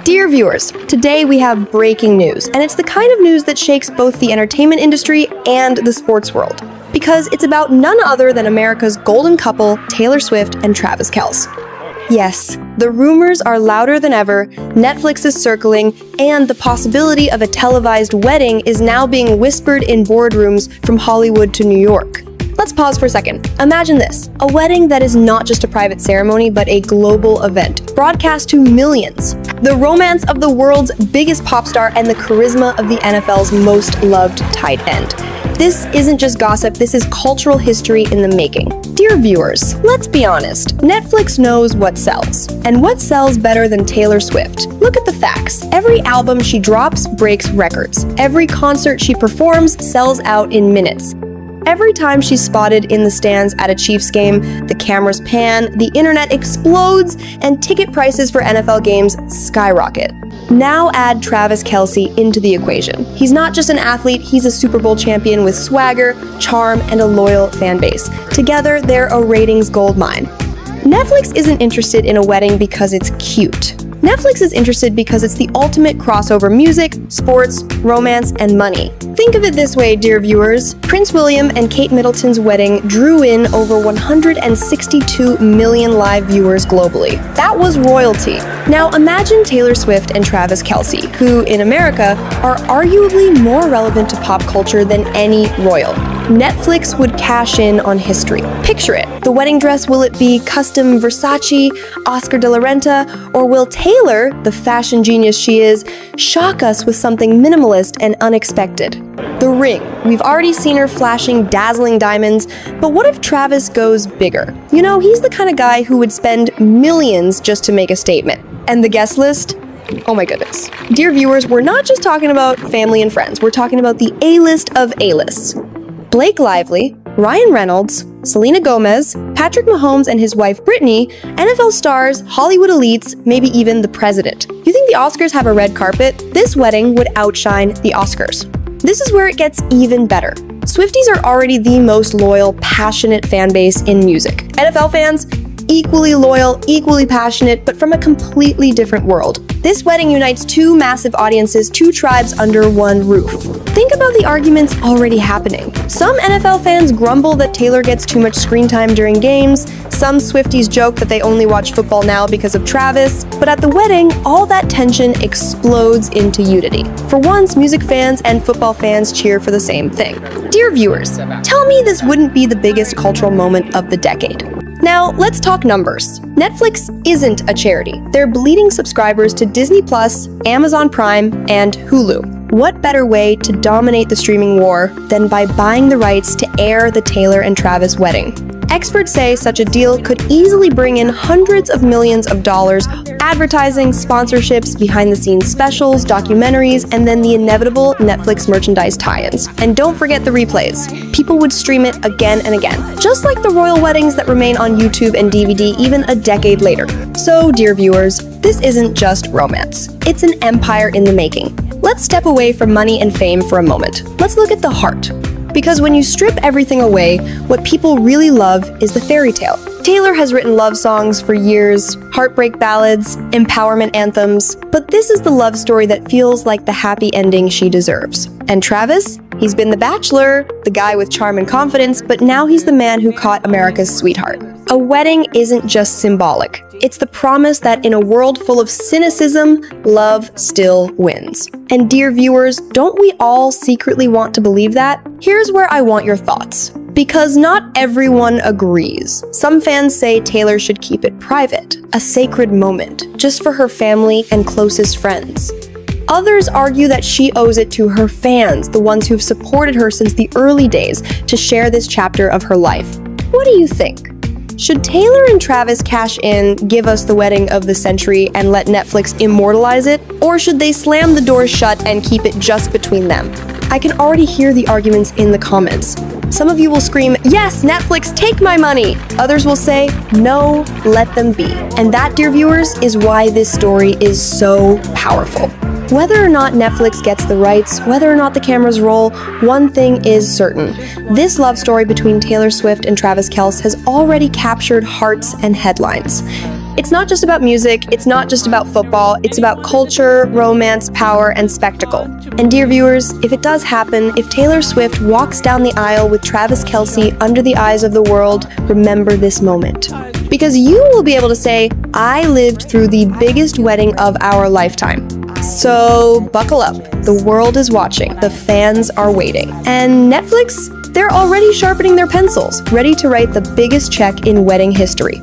Dear viewers, today we have breaking news, and it's the kind of news that shakes both the entertainment industry and the sports world. Because it's about none other than America's golden couple, Taylor Swift and Travis Kelce. Yes, the rumors are louder than ever, Netflix is circling, and the possibility of a televised wedding is now being whispered in boardrooms from Hollywood to New York. Let's pause for a second. Imagine this, a wedding that is not just a private ceremony, but a global event, broadcast to millions. The romance of the world's biggest pop star and the charisma of the NFL's most loved tight end. This isn't just gossip, this is cultural history in the making. Dear viewers, let's be honest, Netflix knows what sells. And what sells better than Taylor Swift? Look at the facts. Every album she drops breaks records. Every concert she performs sells out in minutes. Every time she's spotted in the stands at a Chiefs game, the cameras pan, the internet explodes, and ticket prices for NFL games skyrocket. Now add Travis Kelce into the equation. He's not just an athlete, he's a Super Bowl champion with swagger, charm, and a loyal fan base. Together, they're a ratings goldmine. Netflix isn't interested in a wedding because it's cute. Netflix is interested because it's the ultimate crossover: music, sports, romance, and money. Think of it this way, dear viewers. Prince William and Kate Middleton's wedding drew in over 162 million live viewers globally. That was royalty. Now imagine Taylor Swift and Travis Kelce, who in America are arguably more relevant to pop culture than any royal. Netflix would cash in on history. Picture it. The wedding dress, will it be custom Versace, Oscar de la Renta, or will Taylor, the fashion genius she is, shock us with something minimalist and unexpected? The ring. We've already seen her flashing dazzling diamonds, but what if Travis goes bigger? You know, he's the kind of guy who would spend millions just to make a statement. And the guest list? Oh my goodness. Dear viewers, we're not just talking about family and friends, we're talking about the A-list of A-lists. Blake Lively, Ryan Reynolds, Selena Gomez, Patrick Mahomes and his wife Brittany, NFL stars, Hollywood elites, maybe even the president. You think the Oscars have a red carpet? This wedding would outshine the Oscars. This is where it gets even better. Swifties are already the most loyal, passionate fan base in music. NFL fans, equally loyal, equally passionate, but from a completely different world. This wedding unites two massive audiences, two tribes under one roof. Think about the arguments already happening. Some NFL fans grumble that Taylor gets too much screen time during games. Some Swifties joke that they only watch football now because of Travis. But at the wedding, all that tension explodes into unity. For once, music fans and football fans cheer for the same thing. Dear viewers, tell me this wouldn't be the biggest cultural moment of the decade. Now, let's talk numbers. Netflix isn't a charity. They're bleeding subscribers to Disney+, Amazon Prime, and Hulu. What better way to dominate the streaming war than by buying the rights to air the Taylor and Travis wedding? Experts say such a deal could easily bring in hundreds of millions of dollars, advertising, sponsorships, behind-the-scenes specials, documentaries, and then the inevitable Netflix merchandise tie-ins. And don't forget the replays. People would stream it again and again, just like the royal weddings that remain on YouTube and DVD even a decade later. So, dear viewers, this isn't just romance. It's an empire in the making. Let's step away from money and fame for a moment. Let's look at the heart. Because when you strip everything away, what people really love is the fairy tale. Taylor has written love songs for years, heartbreak ballads, empowerment anthems, but this is the love story that feels like the happy ending she deserves. And Travis? He's been the bachelor, the guy with charm and confidence, but now he's the man who caught America's sweetheart. A wedding isn't just symbolic. It's the promise that in a world full of cynicism, love still wins. And dear viewers, don't we all secretly want to believe that? Here's where I want your thoughts. Because not everyone agrees. Some fans say Taylor should keep it private, a sacred moment, just for her family and closest friends. Others argue that she owes it to her fans, the ones who've supported her since the early days, to share this chapter of her life. What do you think? Should Taylor and Travis cash in, give us the wedding of the century, and let Netflix immortalize it? Or should they slam the doors shut and keep it just between them? I can already hear the arguments in the comments. Some of you will scream, "Yes, Netflix, take my money!" Others will say, "No, let them be." And that, dear viewers, is why this story is so powerful. Whether or not Netflix gets the rights, whether or not the cameras roll, one thing is certain. This love story between Taylor Swift and Travis Kelce has already captured hearts and headlines. It's not just about music, it's not just about football, it's about culture, romance, power, and spectacle. And dear viewers, if it does happen, if Taylor Swift walks down the aisle with Travis Kelce under the eyes of the world, remember this moment. Because you will be able to say, I lived through the biggest wedding of our lifetime. So buckle up, the world is watching, the fans are waiting. And Netflix, they're already sharpening their pencils, ready to write the biggest check in wedding history.